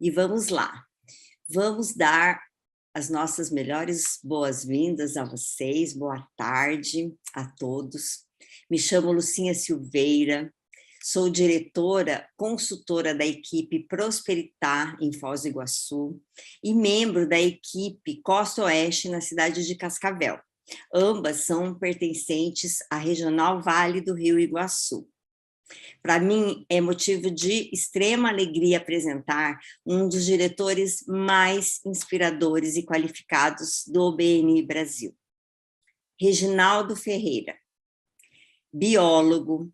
E vamos lá. Vamos dar as nossas melhores boas-vindas a vocês. Boa tarde a todos. Me chamo Lucinha Silveira, sou diretora, consultora da equipe Prosperitar em Foz do Iguaçu e membro da equipe Costa Oeste na cidade de Cascavel. Ambas são pertencentes à Regional Vale do Rio Iguaçu. Para mim, é motivo de extrema alegria apresentar um dos diretores mais inspiradores e qualificados do BNI Brasil. Reginaldo Ferreira, biólogo,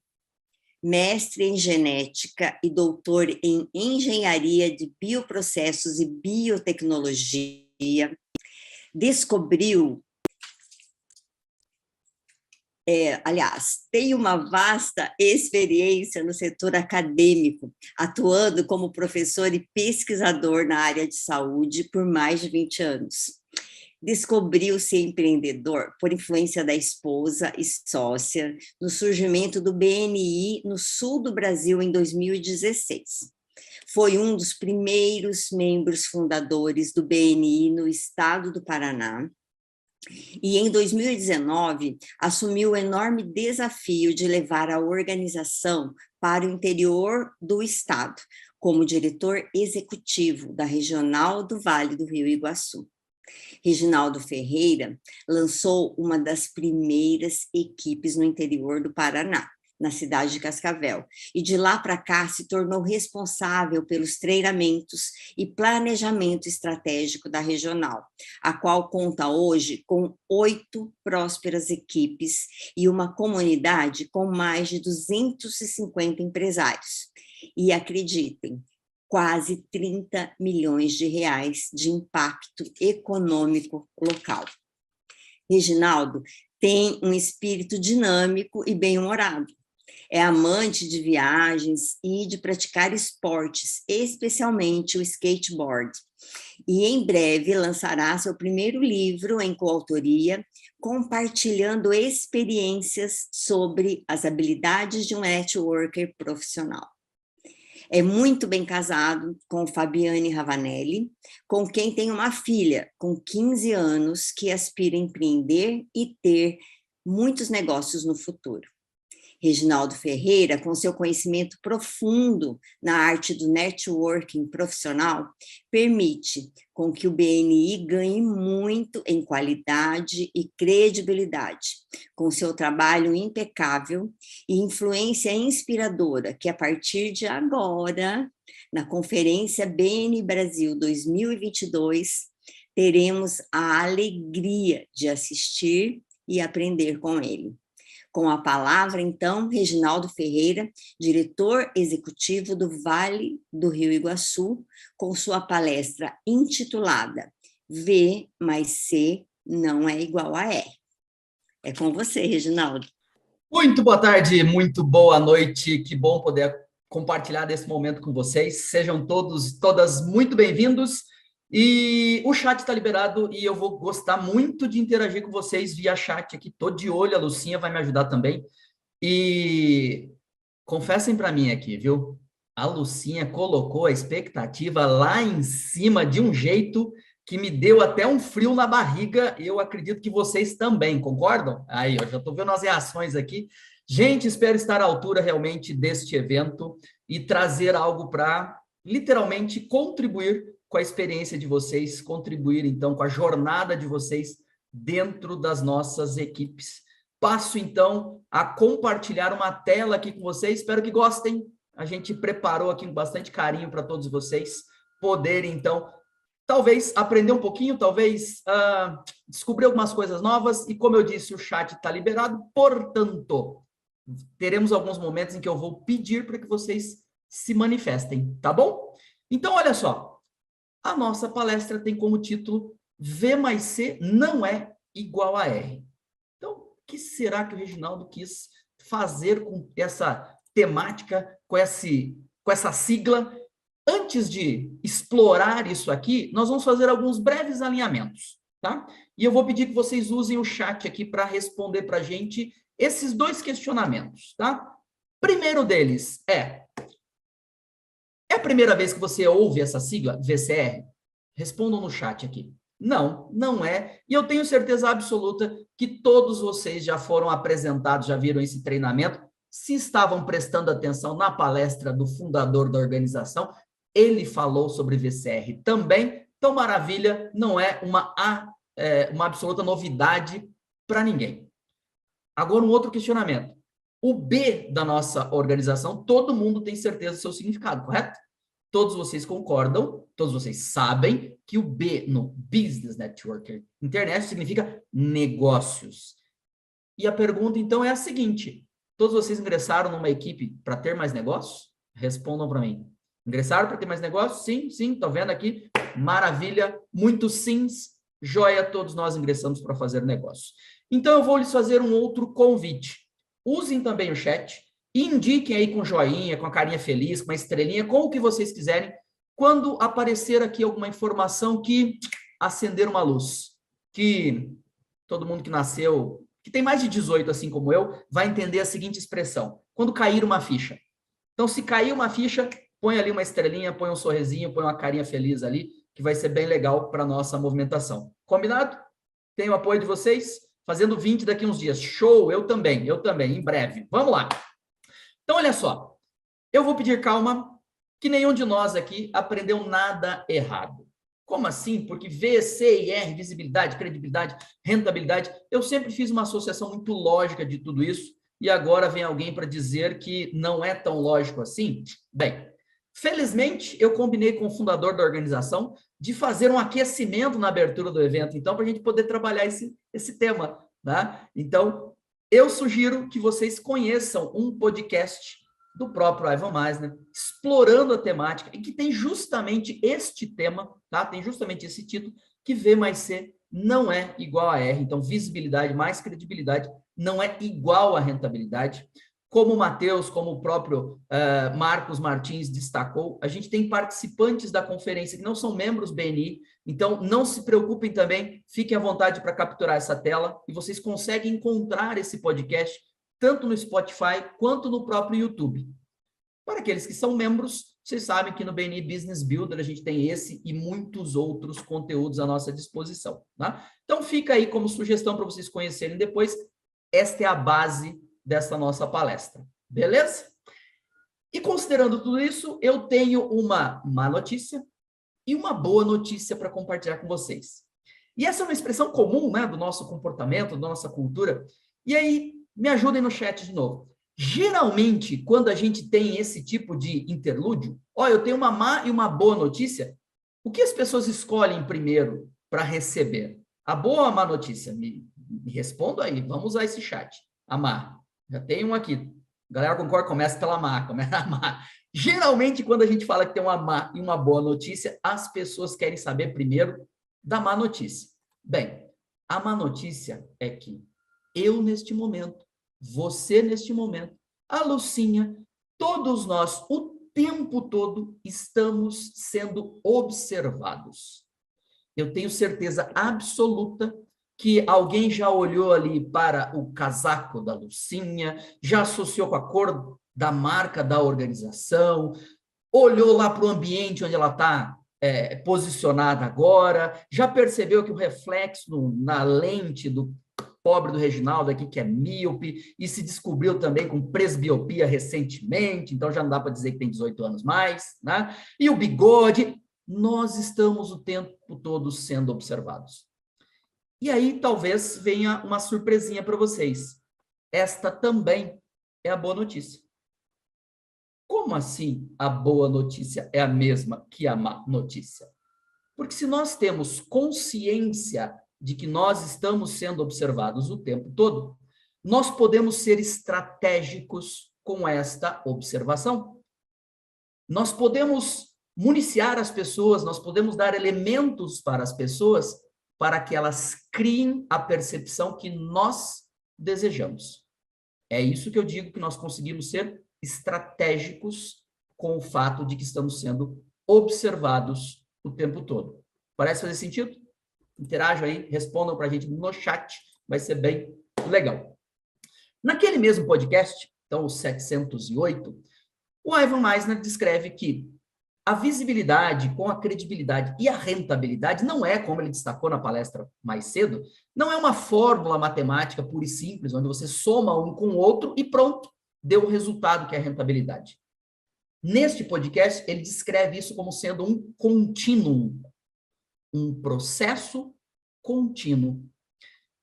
mestre em genética e doutor em engenharia de bioprocessos e biotecnologia, descobriu tem uma vasta experiência no setor acadêmico, atuando como professor e pesquisador na área de saúde por mais de 20 anos. Descobriu-se empreendedor por influência da esposa e sócia no surgimento do BNI no sul do Brasil em 2016. Foi um dos primeiros membros fundadores do BNI no estado do Paraná, e em 2019 assumiu o enorme desafio de levar a organização para o interior do estado, como diretor executivo da Regional do Vale do Rio Iguaçu. Reginaldo Ferreira lançou uma das primeiras equipes no interior do Paraná, na cidade de Cascavel, e de lá para cá se tornou responsável pelos treinamentos e planejamento estratégico da regional, a qual conta hoje com 8 prósperas equipes e uma comunidade com mais de 250 empresários. E acreditem, quase 30 milhões de reais de impacto econômico local. Reginaldo tem um espírito dinâmico e bem-humorado. É amante de viagens e de praticar esportes, especialmente o skateboard. E em breve lançará seu primeiro livro em coautoria, compartilhando experiências sobre as habilidades de um networker profissional. É muito bem casado com Fabiane Ravanelli, com quem tem uma filha com 15 anos que aspira a empreender e ter muitos negócios no futuro. Reginaldo Ferreira, com seu conhecimento profundo na arte do networking profissional, permite com que o BNI ganhe muito em qualidade e credibilidade, com seu trabalho impecável e influência inspiradora, que a partir de agora, na Conferência BNI Brasil 2022, teremos a alegria de assistir e aprender com ele. Com a palavra, então, Reginaldo Ferreira, diretor executivo do Vale do Rio Iguaçu, com sua palestra intitulada V mais C não é igual a R. É com você, Reginaldo. Muito boa tarde, muito boa noite, que bom poder compartilhar desse momento com vocês. Sejam todos, todas muito bem-vindos. E o chat está liberado e eu vou gostar muito de interagir com vocês via chat aqui. Estou de olho, a Lucinha vai me ajudar também. E confessem para mim aqui, viu? A Lucinha colocou a expectativa lá em cima de um jeito que me deu até um frio na barriga. E eu acredito que vocês também, concordam? Aí, eu já estou vendo as reações aqui. Gente, espero estar à altura realmente deste evento e trazer algo para literalmente contribuir com a experiência de vocês, contribuir, então, com a jornada de vocês dentro das nossas equipes. Passo, então, a compartilhar uma tela aqui com vocês. Espero que gostem. A gente preparou aqui com bastante carinho para todos vocês poderem, então, talvez aprender um pouquinho, talvez descobrir algumas coisas novas. E, como eu disse, o chat está liberado. Portanto, teremos alguns momentos em que eu vou pedir para que vocês se manifestem, tá bom? Então, olha só. A nossa palestra tem como título V mais C não é igual a R. Então, o que será que o Reginaldo quis fazer com essa temática, com essa sigla? Antes de explorar isso aqui, nós vamos fazer alguns breves alinhamentos, tá? E eu vou pedir que vocês usem o chat aqui para responder para a gente esses 2 questionamentos, tá? Primeiro deles é primeira vez que você ouve essa sigla, VCR? Respondam no chat aqui. Não, não é. E eu tenho certeza absoluta que todos vocês já foram apresentados, já viram esse treinamento. Se estavam prestando atenção na palestra do fundador da organização, ele falou sobre VCR também. Então, maravilha, não é uma absoluta novidade para ninguém. Agora, um outro questionamento. O B da nossa organização, todo mundo tem certeza do seu significado, correto? Todos vocês concordam, todos vocês sabem que o B no Business Networker Internet significa negócios. E a pergunta, então, é a seguinte. Todos vocês ingressaram numa equipe para ter mais negócios? Respondam para mim. Ingressaram para ter mais negócios? Sim, sim, estou vendo aqui. Maravilha, muitos sims. Joia, todos nós ingressamos para fazer negócio. Então, eu vou lhes fazer um outro convite. Usem também o chat e indiquem aí com joinha, com a carinha feliz, com a estrelinha, com o que vocês quiserem, quando aparecer aqui alguma informação que acender uma luz. Que todo mundo que nasceu, que tem mais de 18, assim como eu, vai entender a seguinte expressão. Quando cair uma ficha. Então, se cair uma ficha, põe ali uma estrelinha, põe um sorrisinho, põe uma carinha feliz ali, que vai ser bem legal para a nossa movimentação. Combinado? Tenho o apoio de vocês? Fazendo 20 daqui uns dias. Show, eu também, em breve. Vamos lá. Então, olha só. Eu vou pedir calma, que nenhum de nós aqui aprendeu nada errado. Como assim? Porque V, C e R, visibilidade, credibilidade, rentabilidade, eu sempre fiz uma associação muito lógica de tudo isso, e agora vem alguém para dizer que não é tão lógico assim? Bem, felizmente, eu combinei com o fundador da organização de fazer um aquecimento na abertura do evento, então, para a gente poder trabalhar esse tema, tá? Então, eu sugiro que vocês conheçam um podcast do próprio Ivan Misner, explorando a temática, e que tem justamente este tema, tá? Tem justamente esse título, que V mais C não é igual a R. Então, visibilidade mais credibilidade não é igual a rentabilidade. Como o Matheus, como o próprio Marcos Martins destacou, a gente tem participantes da conferência que não são membros BNI, então não se preocupem também, fiquem à vontade para capturar essa tela, e vocês conseguem encontrar esse podcast tanto no Spotify quanto no próprio YouTube. Para aqueles que são membros, vocês sabem que no BNI Business Builder a gente tem esse e muitos outros conteúdos à nossa disposição, tá? Então fica aí como sugestão para vocês conhecerem depois. Esta é a base dessa nossa palestra, beleza? E considerando tudo isso, eu tenho uma má notícia e uma boa notícia para compartilhar com vocês. E essa é uma expressão comum, né, do nosso comportamento, da nossa cultura. E aí, me ajudem no chat de novo. Geralmente, quando a gente tem esse tipo de interlúdio, eu tenho uma má e uma boa notícia, o que as pessoas escolhem primeiro para receber? A boa ou a má notícia? Me responda aí, vamos usar esse chat. A má. Já tem um aqui. A galera concorda, começa pela má, começa a má. Geralmente, quando a gente fala que tem uma má e uma boa notícia, as pessoas querem saber primeiro da má notícia. Bem, a má notícia é que eu neste momento, você neste momento, a Lucinha, todos nós, o tempo todo, estamos sendo observados. Eu tenho certeza absoluta que alguém já olhou ali para o casaco da Lucinha, já associou com a cor da marca da organização, olhou lá para o ambiente onde ela está posicionada agora, já percebeu que o reflexo na lente do pobre do Reginaldo aqui, que é míope, e se descobriu também com presbiopia recentemente, então já não dá para dizer que tem 18 anos mais, né? E o bigode, nós estamos o tempo todo sendo observados. E aí talvez venha uma surpresinha para vocês. Esta também é a boa notícia. Como assim a boa notícia é a mesma que a má notícia? Porque se nós temos consciência de que nós estamos sendo observados o tempo todo, nós podemos ser estratégicos com esta observação. Nós podemos municiar as pessoas, nós podemos dar elementos para as pessoas para que elas criem a percepção que nós desejamos. É isso que eu digo que nós conseguimos ser estratégicos com o fato de que estamos sendo observados o tempo todo. Parece fazer sentido? Interajam aí, respondam para a gente no chat, vai ser bem legal. Naquele mesmo podcast, então o 708, o Ivan Misner descreve que A visibilidade com a credibilidade e a rentabilidade não é, como ele destacou na palestra mais cedo, não é uma fórmula matemática pura e simples, onde você soma um com o outro e pronto, deu o resultado que é a rentabilidade. Neste podcast, ele descreve isso como sendo um contínuo, um processo contínuo.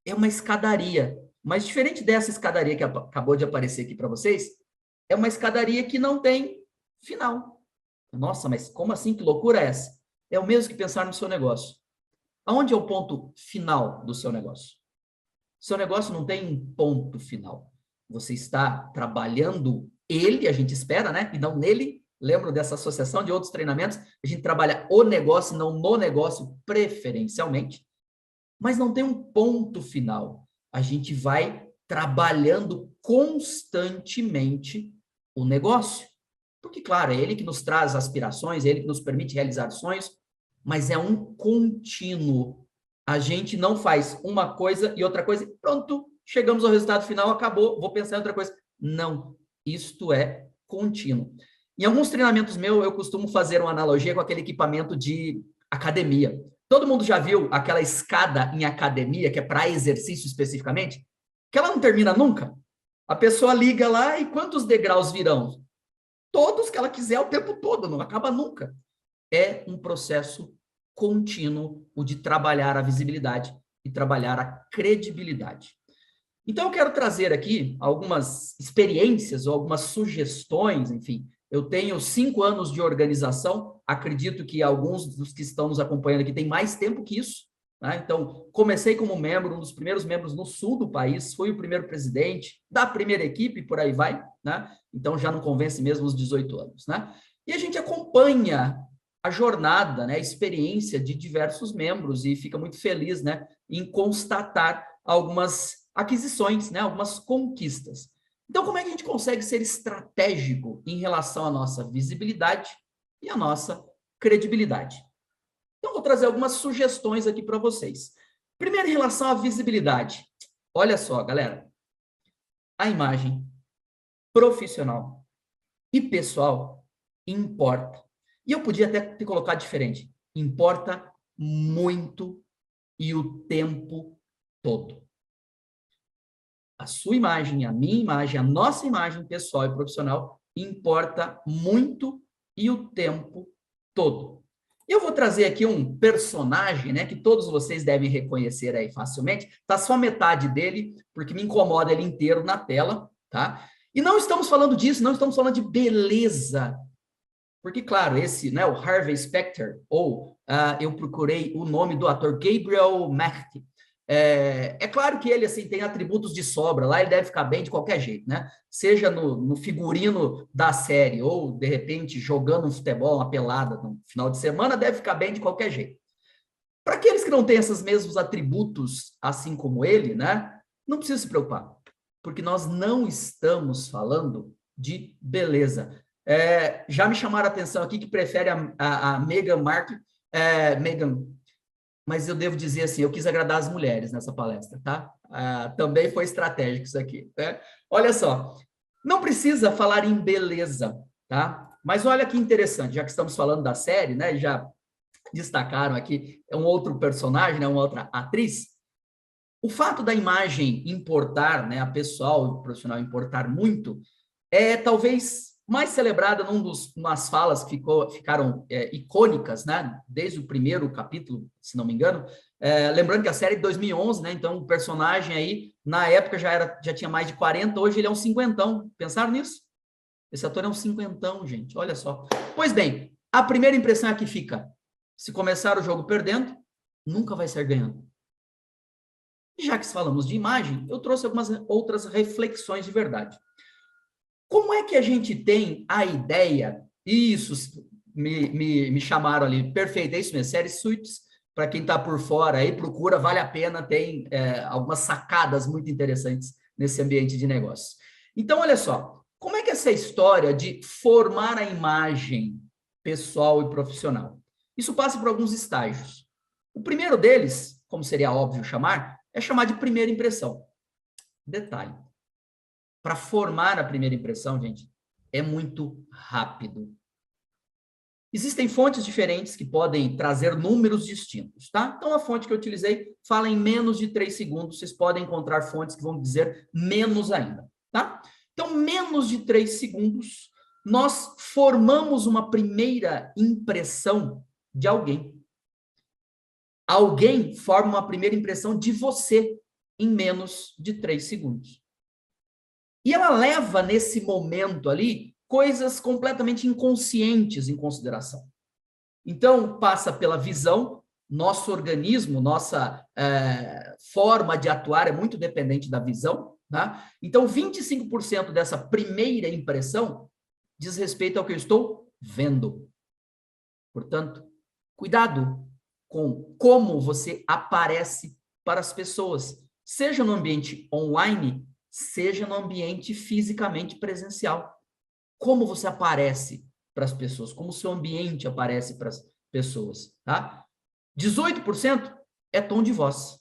É uma escadaria, mas diferente dessa escadaria que acabou de aparecer aqui para vocês, é uma escadaria que não tem final. Nossa, mas como assim? Que loucura é essa? É o mesmo que pensar no seu negócio. Aonde é o ponto final do seu negócio? Seu negócio não tem ponto final. Você está trabalhando ele, a gente espera, né? E não nele. Lembro dessa associação de outros treinamentos. A gente trabalha o negócio, não no negócio, preferencialmente. Mas não tem um ponto final. A gente vai trabalhando constantemente o negócio. Porque, claro, é ele que nos traz aspirações, é ele que nos permite realizar sonhos, mas é um contínuo. A gente não faz uma coisa e outra coisa, e pronto, chegamos ao resultado final, acabou, vou pensar em outra coisa. Não, isto é contínuo. Em alguns treinamentos meus, eu costumo fazer uma analogia com aquele equipamento de academia. Todo mundo já viu aquela escada em academia, que é para exercício especificamente? Que ela não termina nunca. A pessoa liga lá e quantos degraus virão? Todos que ela quiser o tempo todo, não acaba nunca. É um processo contínuo o de trabalhar a visibilidade e trabalhar a credibilidade. Então, eu quero trazer aqui algumas experiências ou algumas sugestões, enfim. Eu tenho 5 anos de organização, acredito que alguns dos que estão nos acompanhando aqui têm mais tempo que isso, né? Então, comecei como membro, um dos primeiros membros no sul do país, fui o primeiro presidente da primeira equipe, por aí vai, né? Então, já não convence mesmo os 18 anos, né? E a gente acompanha a jornada, né, a experiência de diversos membros e fica muito feliz, né, em constatar algumas aquisições, né, algumas conquistas. Então, como é que a gente consegue ser estratégico em relação à nossa visibilidade e à nossa credibilidade? Então, vou trazer algumas sugestões aqui para vocês. Primeiro, em relação à visibilidade. Olha só, galera. A imagem profissional e pessoal importa. E eu podia até ter colocado diferente. Importa muito e o tempo todo. A sua imagem, a minha imagem, a nossa imagem pessoal e profissional importa muito e o tempo todo. Eu vou trazer aqui um personagem, né, que todos vocês devem reconhecer aí facilmente. Tá só metade dele, porque me incomoda ele inteiro na tela, tá? E não estamos falando disso, não estamos falando de beleza. Porque, claro, esse, né, o Harvey Specter, ou eu procurei o nome do ator Gabriel Macht. É claro que ele assim tem atributos de sobra, lá ele deve ficar bem de qualquer jeito, né? Seja no figurino da série, ou de repente jogando um futebol, uma pelada no final de semana, deve ficar bem de qualquer jeito. Para aqueles que não têm esses mesmos atributos, assim como ele, né? Não precisa se preocupar, porque nós não estamos falando de beleza. Já me chamaram a atenção aqui que prefere a Meghan Markle, Meghan, mas eu devo dizer assim, eu quis agradar as mulheres nessa palestra, tá? Também foi estratégico isso aqui, né? Olha só, não precisa falar em beleza, tá? Mas olha que interessante, já que estamos falando da série, né? Já destacaram aqui um outro personagem, né? Uma outra atriz. O fato da imagem importar, né? A pessoal e o profissional importar muito, talvez mais celebrada nas falas que ficaram icônicas, né? Desde o primeiro capítulo, se não me engano. Lembrando que a série é de 2011, né? Então o personagem aí, na época, já tinha mais de 40, hoje ele é um cinquentão. Pensaram nisso? Esse ator é um cinquentão, gente, olha só. Pois bem, a primeira impressão é que fica. Se começar o jogo perdendo, nunca vai ser ganhando. Já que falamos de imagem, eu trouxe algumas outras reflexões de verdade. Como é que a gente tem a ideia, isso, me chamaram ali, perfeito, é isso mesmo, série Suits, para quem está por fora aí, procura, vale a pena, tem algumas sacadas muito interessantes nesse ambiente de negócio. Então, olha só, como é que essa história de formar a imagem pessoal e profissional? Isso passa por alguns estágios. O primeiro deles, como seria óbvio chamar, é chamar de primeira impressão. Detalhe. Para formar a primeira impressão, gente, é muito rápido. Existem fontes diferentes que podem trazer números distintos, tá? Então, a fonte que eu utilizei fala em menos de 3 segundos. Vocês podem encontrar fontes que vão dizer menos ainda, tá? Então, menos de 3 segundos, nós formamos uma primeira impressão de alguém. Alguém forma uma primeira impressão de você em menos de 3 segundos. E ela leva, nesse momento ali, coisas completamente inconscientes em consideração. Então, passa pela visão, nosso organismo, nossa forma de atuar é muito dependente da visão, tá? Então, 25% dessa primeira impressão diz respeito ao que eu estou vendo. Portanto, cuidado com como você aparece para as pessoas, seja no ambiente online, seja no ambiente fisicamente presencial. Como você aparece para as pessoas, como o seu ambiente aparece para as pessoas, tá? 18% é tom de voz.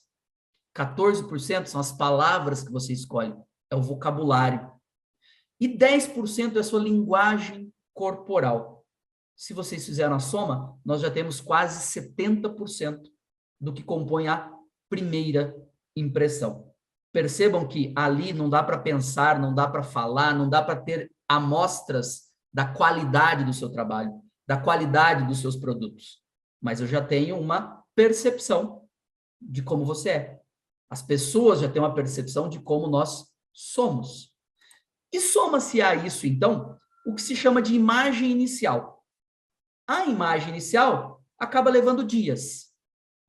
14% são as palavras que você escolhe, é o vocabulário. E 10% é a sua linguagem corporal. Se vocês fizeram a soma, nós já temos quase 70% do que compõe a primeira impressão. Percebam que ali não dá para pensar, não dá para falar, não dá para ter amostras da qualidade do seu trabalho, da qualidade dos seus produtos. Mas eu já tenho uma percepção de como você é. As pessoas já têm uma percepção de como nós somos. E soma-se a isso, então, o que se chama de imagem inicial. A imagem inicial acaba levando dias.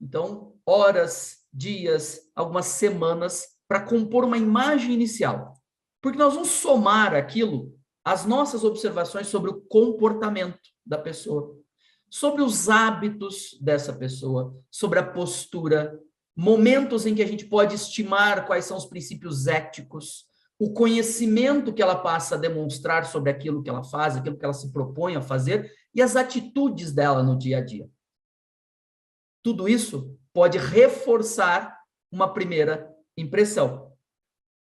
Então, horas, dias, algumas semanas para compor uma imagem inicial. Porque nós vamos somar aquilo às nossas observações sobre o comportamento da pessoa, sobre os hábitos dessa pessoa, sobre a postura, momentos em que a gente pode estimar quais são os princípios éticos, o conhecimento que ela passa a demonstrar sobre aquilo que ela faz, aquilo que ela se propõe a fazer e as atitudes dela no dia a dia. Tudo isso pode reforçar uma primeira impressão.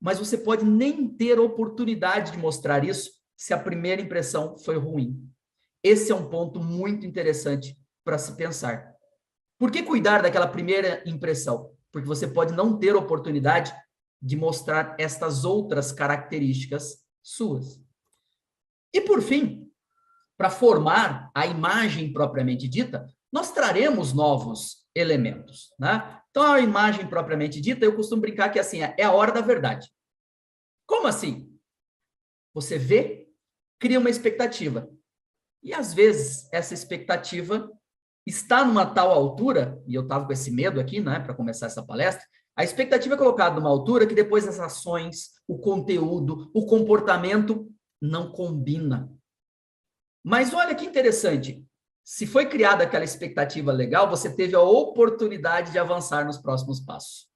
Mas você pode nem ter oportunidade de mostrar isso se a primeira impressão foi ruim. Esse é um ponto muito interessante para se pensar. Por que cuidar daquela primeira impressão? Porque você pode não ter oportunidade de mostrar estas outras características suas. E, por fim, para formar a imagem propriamente dita, nós traremos novos elementos, né? Então, a imagem propriamente dita, eu costumo brincar que assim, é a hora da verdade. Como assim? Você vê, cria uma expectativa. E, às vezes, essa expectativa está numa tal altura, e eu estava com esse medo aqui, né, para começar essa palestra, a expectativa é colocada numa altura que depois as ações, o conteúdo, o comportamento não combina. Mas olha que interessante, se foi criada aquela expectativa legal, você teve a oportunidade de avançar nos próximos passos.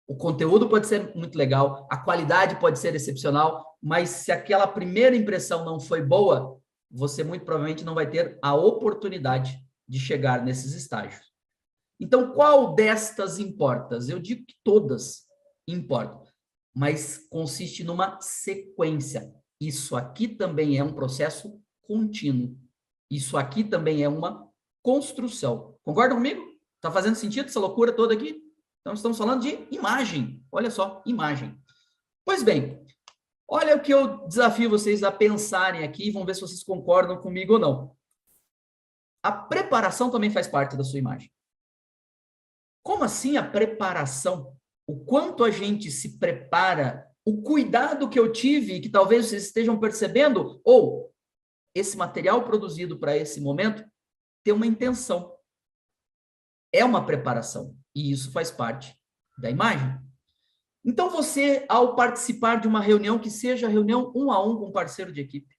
O conteúdo pode ser muito legal, a qualidade pode ser excepcional, mas se aquela primeira impressão não foi boa, você muito provavelmente não vai ter a oportunidade de chegar nesses estágios. Então, qual destas importa? Eu digo que todas importam, mas consiste numa sequência. Isso aqui também é um processo contínuo. Isso aqui também é uma construção. Concordam comigo? Está fazendo sentido essa loucura toda aqui? Então, estamos falando de imagem. Olha só, imagem. Pois bem, olha o que eu desafio vocês a pensarem aqui, vamos ver se vocês concordam comigo ou não. A preparação também faz parte da sua imagem. Como assim a preparação? O quanto a gente se prepara, o cuidado que eu tive, que talvez vocês estejam percebendo, ou esse material produzido para esse momento tem uma intenção. É uma preparação. E isso faz parte da imagem. Então, você, ao participar de uma reunião, que seja reunião 1 a 1 com um parceiro de equipe,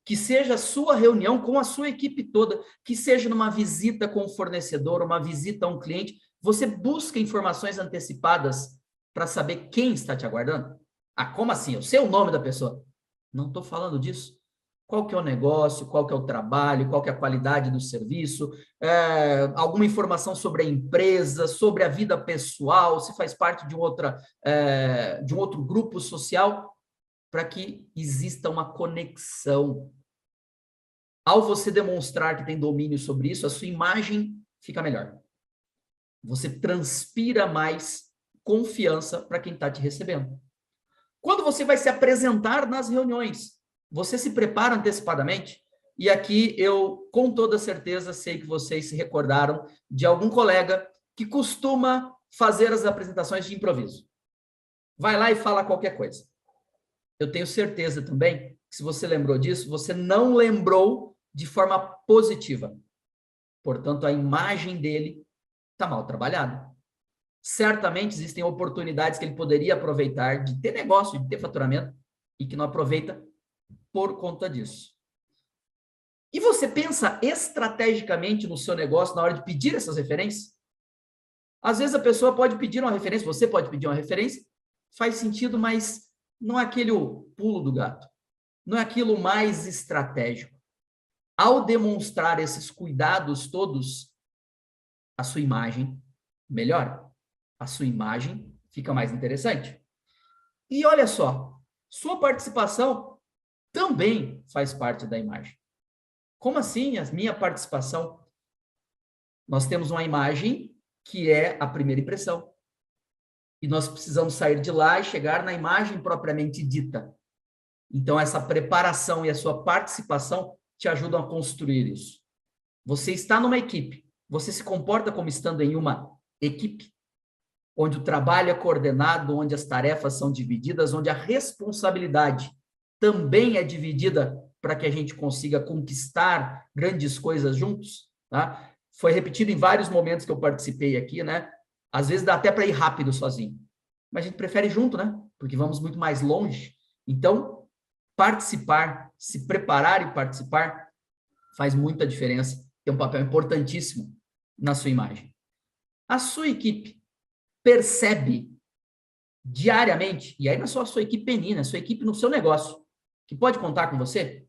que seja a sua reunião com a sua equipe toda, que seja numa visita com um fornecedor, uma visita a um cliente, você busca informações antecipadas para saber quem está te aguardando? Ah, como assim? Eu sei o nome da pessoa. Não estou falando disso. Qual que é o negócio, qual que é o trabalho, qual que é a qualidade do serviço, alguma informação sobre a empresa, sobre a vida pessoal, se faz parte de um outro grupo social, para que exista uma conexão. Ao você demonstrar que tem domínio sobre isso, a sua imagem fica melhor. Você transpira mais confiança para quem está te recebendo. Quando você vai se apresentar nas reuniões, você se prepara antecipadamente? E aqui eu, com toda certeza, sei que vocês se recordaram de algum colega que costuma fazer as apresentações de improviso. Vai lá e fala qualquer coisa. Eu tenho certeza também que se você lembrou disso, você não lembrou de forma positiva. Portanto, a imagem dele está mal trabalhada. Certamente existem oportunidades que ele poderia aproveitar de ter negócio, de ter faturamento, e que não aproveita por conta disso. E você pensa estrategicamente no seu negócio na hora de pedir essas referências? Às vezes a pessoa pode pedir uma referência, você pode pedir uma referência, faz sentido, mas não é aquele pulo do gato. Não é aquilo mais estratégico. Ao demonstrar esses cuidados todos, a sua imagem melhora. A sua imagem fica mais interessante. E olha só, sua participação também faz parte da imagem. Como assim a minha participação? Nós temos uma imagem que é a primeira impressão. E nós precisamos sair de lá e chegar na imagem propriamente dita. Então, essa preparação e a sua participação te ajudam a construir isso. Você está numa equipe, você se comporta como estando em uma equipe, onde o trabalho é coordenado, onde as tarefas são divididas, onde a responsabilidade também é dividida para que a gente consiga conquistar grandes coisas juntos, tá? Foi repetido em vários momentos que eu participei aqui, né? Às vezes dá até para ir rápido sozinho, mas a gente prefere junto, né? Porque vamos muito mais longe. Então, participar, se preparar e participar faz muita diferença, tem um papel importantíssimo na sua imagem. A sua equipe percebe diariamente, e aí não é só a sua equipe penina, a sua equipe no seu negócio, que pode contar com você.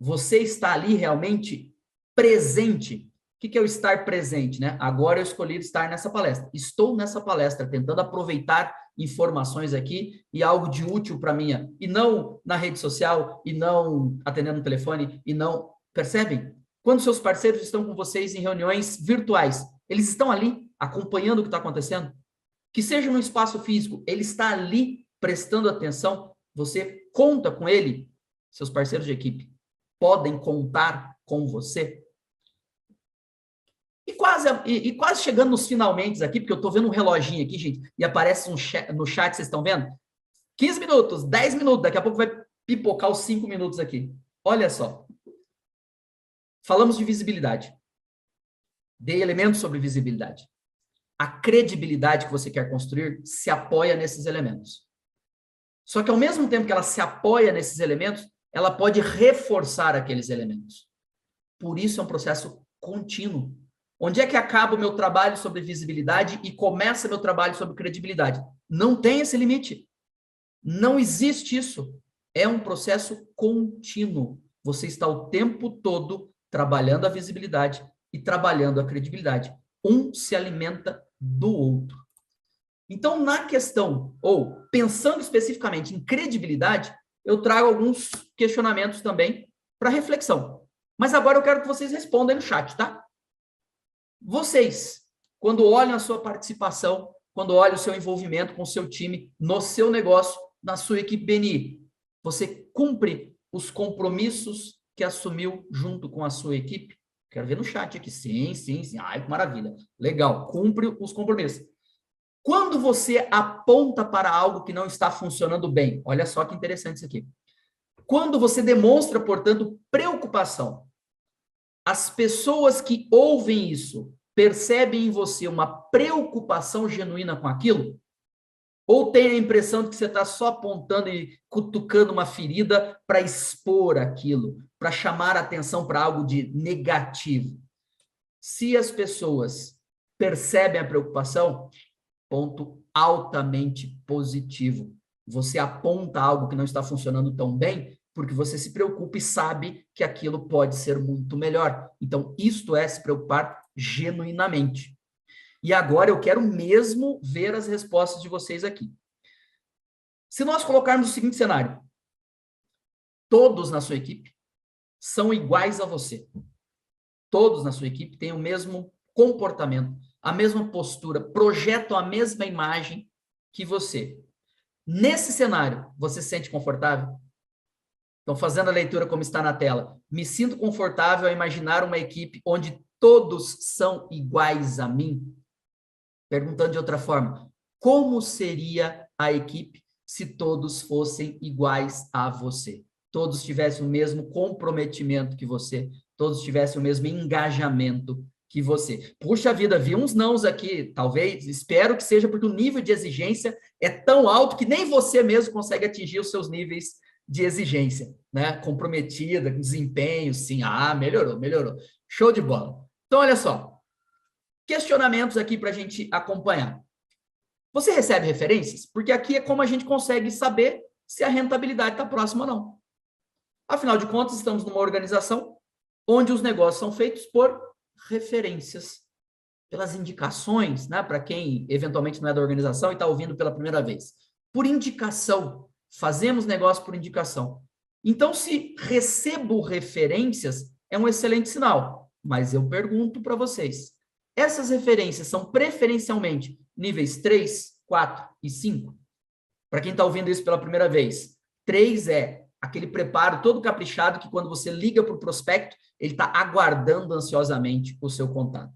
Você está ali realmente presente. O que é o estar presente, né? Agora eu escolhi estar nessa palestra. Estou nessa palestra, tentando aproveitar informações aqui e algo de útil para mim. E não na rede social, e não atendendo no telefone, e não... Percebem? Quando seus parceiros estão com vocês em reuniões virtuais, eles estão ali acompanhando o que está acontecendo? Que seja no espaço físico, ele está ali prestando atenção, você conta com ele, seus parceiros de equipe podem contar com você. E quase chegando nos finalmente aqui, porque eu estou vendo um reloginho aqui, gente, e aparece no chat, vocês estão vendo? 15 minutos, 10 minutos, daqui a pouco vai pipocar os 5 minutos aqui. Olha só. Falamos de visibilidade. Dei elementos sobre visibilidade. A credibilidade que você quer construir se apoia nesses elementos. Só que ao mesmo tempo que ela se apoia nesses elementos, ela pode reforçar aqueles elementos. Por isso é um processo contínuo. Onde é que acaba o meu trabalho sobre visibilidade e começa meu trabalho sobre credibilidade? Não tem esse limite. Não existe isso. É um processo contínuo. Você está o tempo todo trabalhando a visibilidade e trabalhando a credibilidade. Um se alimenta do outro. Então, na questão, ou pensando especificamente em credibilidade, eu trago alguns questionamentos também para reflexão. Mas agora eu quero que vocês respondam aí no chat, tá? Vocês, quando olham a sua participação, quando olham o seu envolvimento com o seu time, no seu negócio, na sua equipe BNI, você cumpre os compromissos que assumiu junto com a sua equipe? Quero ver no chat aqui. Sim, sim, sim. Ai, que maravilha. Legal. Cumpre os compromissos. Quando você aponta para algo que não está funcionando bem, olha só que interessante isso aqui. Quando você demonstra, portanto, preocupação, as pessoas que ouvem isso percebem em você uma preocupação genuína com aquilo? Ou tem a impressão de que você está só apontando e cutucando uma ferida para expor aquilo, para chamar a atenção para algo de negativo? Se as pessoas percebem a preocupação, ponto altamente positivo. Você aponta algo que não está funcionando tão bem, porque você se preocupa e sabe que aquilo pode ser muito melhor. Então, isto é se preocupar genuinamente. E agora eu quero mesmo ver as respostas de vocês aqui. Se nós colocarmos o seguinte cenário, todos na sua equipe são iguais a você. Todos na sua equipe têm o mesmo comportamento, a mesma postura, projetam a mesma imagem que você. Nesse cenário, você se sente confortável? Então, fazendo a leitura como está na tela, me sinto confortável a imaginar uma equipe onde todos são iguais a mim? Perguntando de outra forma, como seria a equipe se todos fossem iguais a você? Todos tivessem o mesmo comprometimento que você, todos tivessem o mesmo engajamento que você. Puxa vida, vi uns nãos aqui, talvez, espero que seja porque o nível de exigência é tão alto que nem você mesmo consegue atingir os seus níveis de exigência, né? Comprometida, com desempenho, sim, melhorou, melhorou. Show de bola. Então, olha só, questionamentos aqui para a gente acompanhar. Você recebe referências? Porque aqui é como a gente consegue saber se a rentabilidade está próxima ou não. Afinal de contas, estamos numa organização onde os negócios são feitos por referências, pelas indicações, né? Para quem eventualmente não é da organização e está ouvindo pela primeira vez. Por indicação. Fazemos negócio por indicação. Então, se recebo referências, é um excelente sinal. Mas eu pergunto para vocês, essas referências são preferencialmente níveis 3, 4 e 5? Para quem está ouvindo isso pela primeira vez, 3 é aquele preparo todo caprichado que quando você liga para o prospecto, ele está aguardando ansiosamente o seu contato.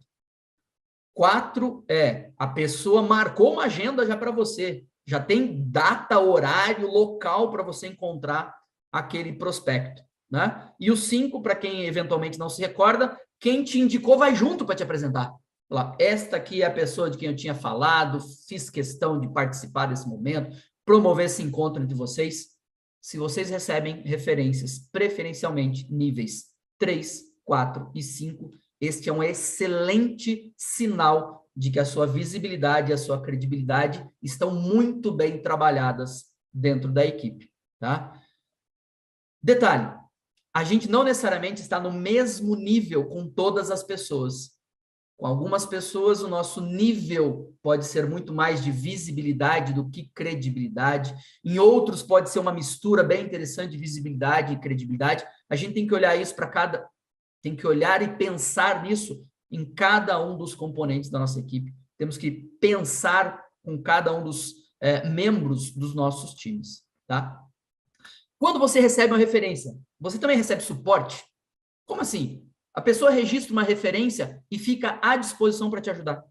4 é a pessoa marcou uma agenda já para você, já tem data, horário, local para você encontrar aquele prospecto, né? E o 5, para quem eventualmente não se recorda, quem te indicou vai junto para te apresentar. Lá, esta aqui é a pessoa de quem eu tinha falado, fiz questão de participar desse momento, promover esse encontro entre vocês. Se vocês recebem referências, preferencialmente níveis 3, 4 e 5, este é um excelente sinal de que a sua visibilidade e a sua credibilidade estão muito bem trabalhadas dentro da equipe, tá? Detalhe, a gente não necessariamente está no mesmo nível com todas as pessoas. Com algumas pessoas, o nosso nível pode ser muito mais de visibilidade do que credibilidade. Em outros, pode ser uma mistura bem interessante de visibilidade e credibilidade. A gente tem que olhar isso para cada... Tem que olhar e pensar nisso em cada um dos componentes da nossa equipe. Temos que pensar com cada um dos membros dos nossos times, tá? Quando você recebe uma referência, você também recebe suporte? Como assim? A pessoa registra uma referência e fica à disposição para te ajudar.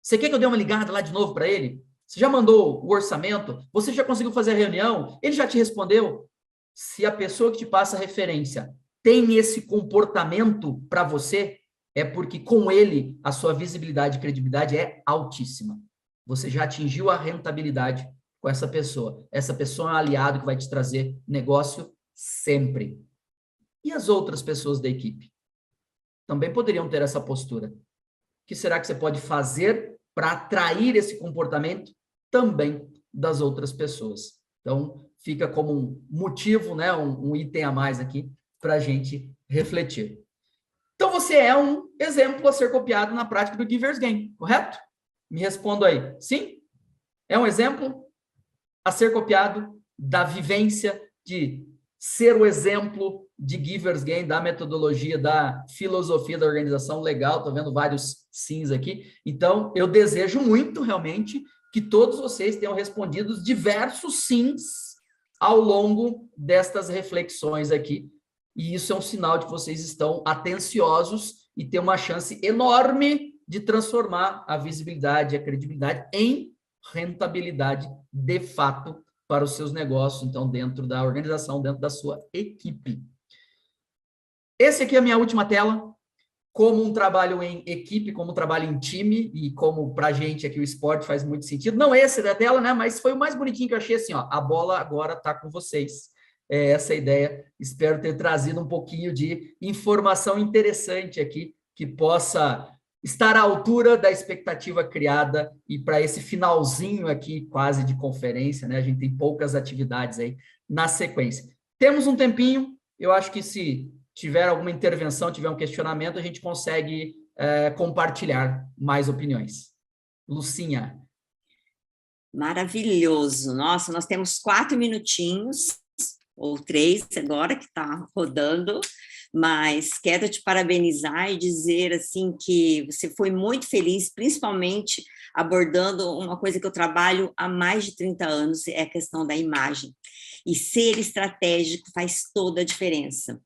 Você quer que eu dê uma ligada lá de novo para ele? Você já mandou o orçamento? Você já conseguiu fazer a reunião? Ele já te respondeu? Se a pessoa que te passa a referência tem esse comportamento para você, é porque com ele a sua visibilidade e credibilidade é altíssima. Você já atingiu a rentabilidade com essa pessoa. Essa pessoa é um aliado que vai te trazer negócio sempre. E as outras pessoas da equipe? Também poderiam ter essa postura. O que será que você pode fazer para atrair esse comportamento também das outras pessoas? Então, fica como um motivo, né, um item a mais aqui para a gente refletir. Então, você é um exemplo a ser copiado na prática do Givers Game, correto? Me responda aí. Sim? É um exemplo a ser copiado da vivência de ser o exemplo de Givers Game, da metodologia, da filosofia da organização. Legal, estou vendo vários sims aqui. Então, eu desejo muito, realmente, que todos vocês tenham respondido diversos sims ao longo destas reflexões aqui. E isso é um sinal de que vocês estão atenciosos e têm uma chance enorme de transformar a visibilidade e a credibilidade em rentabilidade de fato para os seus negócios, então, dentro da organização, dentro da sua equipe. Esse aqui é a minha última tela, como um trabalho em equipe, como um trabalho em time, e como para a gente aqui o esporte faz muito sentido. Não esse da tela, né? Mas foi o mais bonitinho que eu achei, assim, ó, a bola agora está com vocês. É essa a ideia. Espero ter trazido um pouquinho de informação interessante aqui, que possa estar à altura da expectativa criada e para esse finalzinho aqui quase de conferência, né? A gente tem poucas atividades aí na sequência. Temos um tempinho, eu acho que se tiver alguma intervenção, tiver um questionamento, a gente consegue compartilhar mais opiniões. Lucinha. Maravilhoso. Nossa, nós temos 4 minutinhos ou 3 agora, que está rodando, mas quero te parabenizar e dizer, assim, que você foi muito feliz, principalmente abordando uma coisa que eu trabalho há mais de 30 anos, é a questão da imagem. E ser estratégico faz toda a diferença.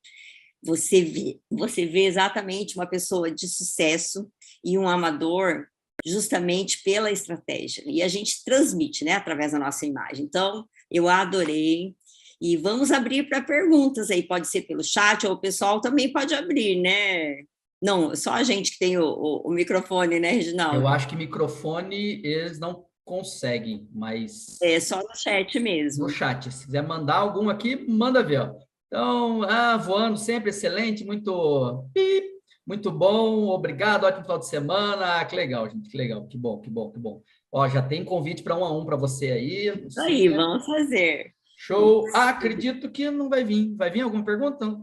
Você vê exatamente uma pessoa de sucesso e um amador justamente pela estratégia. E a gente transmite, né, através da nossa imagem. Então, eu adorei. E vamos abrir para perguntas aí, pode ser pelo chat, ou o pessoal também pode abrir, né? Não, só a gente que tem o microfone, né, Eu Reginaldo? acho que microfone eles não conseguem, mas É só no chat no mesmo. chat. Se quiser mandar algum aqui, manda ver. Ó. Então, voando sempre, excelente, muito bom, obrigado, ótimo final de semana. Que legal, gente, que legal, que bom, que bom, que bom. Ó, já tem convite para 1 a 1 para você aí. Isso aí, vamos fazer. Show. Acredito que não vai vir. Vai vir alguma pergunta?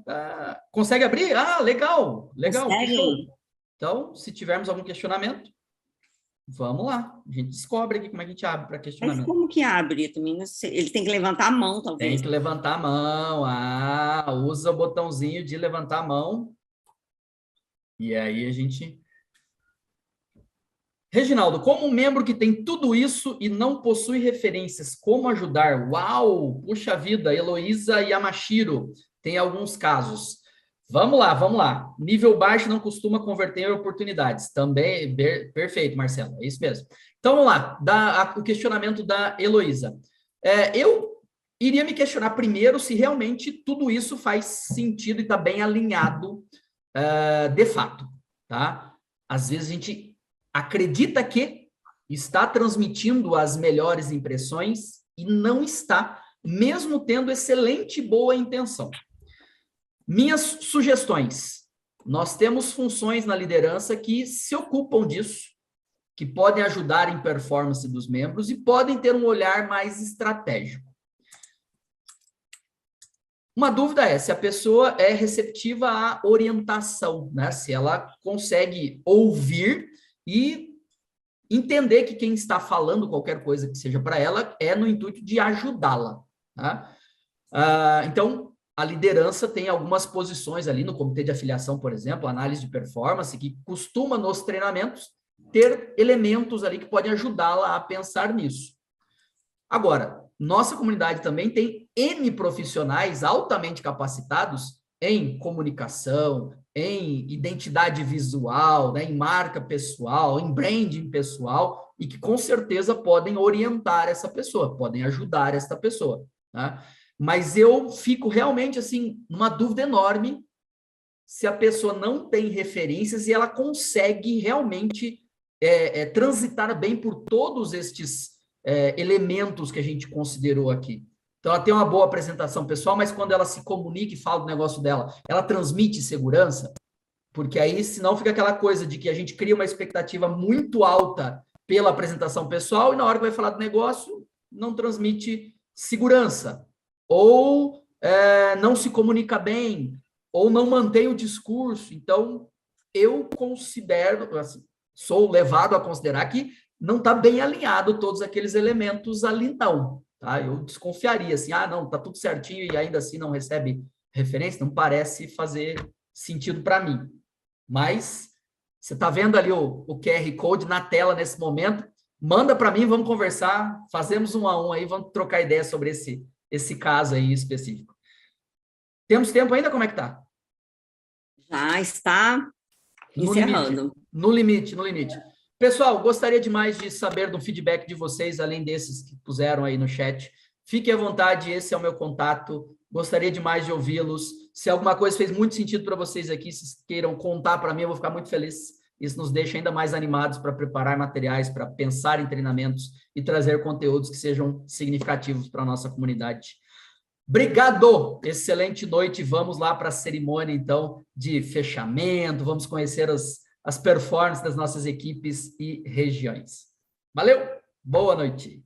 Consegue abrir? Legal, legal, que show. Conseguem? Então, se tivermos algum questionamento, vamos lá. A gente descobre aqui como é que a gente abre para Mas questionamento. como que abre? Eu também não sei. Ele tem que levantar a mão, Tem talvez. que levantar a mão. Usa o botãozinho de levantar a mão. E aí a gente. Reginaldo, como um membro que tem tudo isso e não possui referências, como ajudar? Uau! Puxa vida, Heloísa Yamashiro, tem alguns casos. Vamos lá, vamos lá. Nível baixo não costuma converter em oportunidades. Também, perfeito, Marcelo, é isso mesmo. Então, vamos lá, o questionamento da Heloísa. Eu iria me questionar primeiro se realmente tudo isso faz sentido e está bem alinhado de fato, tá? Às vezes a gente acredita que está transmitindo as melhores impressões e não está, mesmo tendo excelente boa intenção. Minhas sugestões. Nós temos funções na liderança que se ocupam disso, que podem ajudar em performance dos membros e podem ter um olhar mais estratégico. Uma dúvida é se a pessoa é receptiva à orientação, né? Se ela consegue ouvir e entender que quem está falando qualquer coisa que seja para ela é no intuito de ajudá-la. Tá? Então, a liderança tem algumas posições ali no comitê de afiliação, por exemplo, análise de performance, que costuma nos treinamentos ter elementos ali que podem ajudá-la a pensar nisso. Agora, nossa comunidade também tem N profissionais altamente capacitados em comunicação, em identidade visual, né, em marca pessoal, em branding pessoal, e que com certeza podem orientar essa pessoa, podem ajudar essa pessoa. Tá? Mas eu fico realmente assim, numa dúvida enorme se a pessoa não tem referências e ela consegue realmente transitar bem por todos estes elementos que a gente considerou aqui. Então, ela tem uma boa apresentação pessoal, mas quando ela se comunica e fala do negócio dela, ela transmite segurança, porque aí, senão, fica aquela coisa de que a gente cria uma expectativa muito alta pela apresentação pessoal e na hora que vai falar do negócio, não transmite segurança. Ou não se comunica bem, ou não mantém o discurso. Então, eu considero, assim, sou levado a considerar que não está bem alinhado todos aqueles elementos ali, não. Tá? Eu desconfiaria, assim, não, está tudo certinho e ainda assim não recebe referência, não parece fazer sentido para mim. Mas você está vendo ali o QR Code na tela nesse momento, manda para mim, vamos conversar, fazemos 1 a 1 aí, vamos trocar ideia sobre esse caso aí específico. Temos tempo ainda? Como é que tá? Já está encerrando. No limite. Pessoal, gostaria demais de saber do feedback de vocês, além desses que puseram aí no chat. Fiquem à vontade, esse é o meu contato. Gostaria demais de ouvi-los. Se alguma coisa fez muito sentido para vocês aqui, se queiram contar para mim, eu vou ficar muito feliz. Isso nos deixa ainda mais animados para preparar materiais, para pensar em treinamentos e trazer conteúdos que sejam significativos para a nossa comunidade. Obrigado! Excelente noite. Vamos lá para a cerimônia, então, de fechamento. Vamos conhecer as performances das nossas equipes e regiões. Valeu! Boa noite!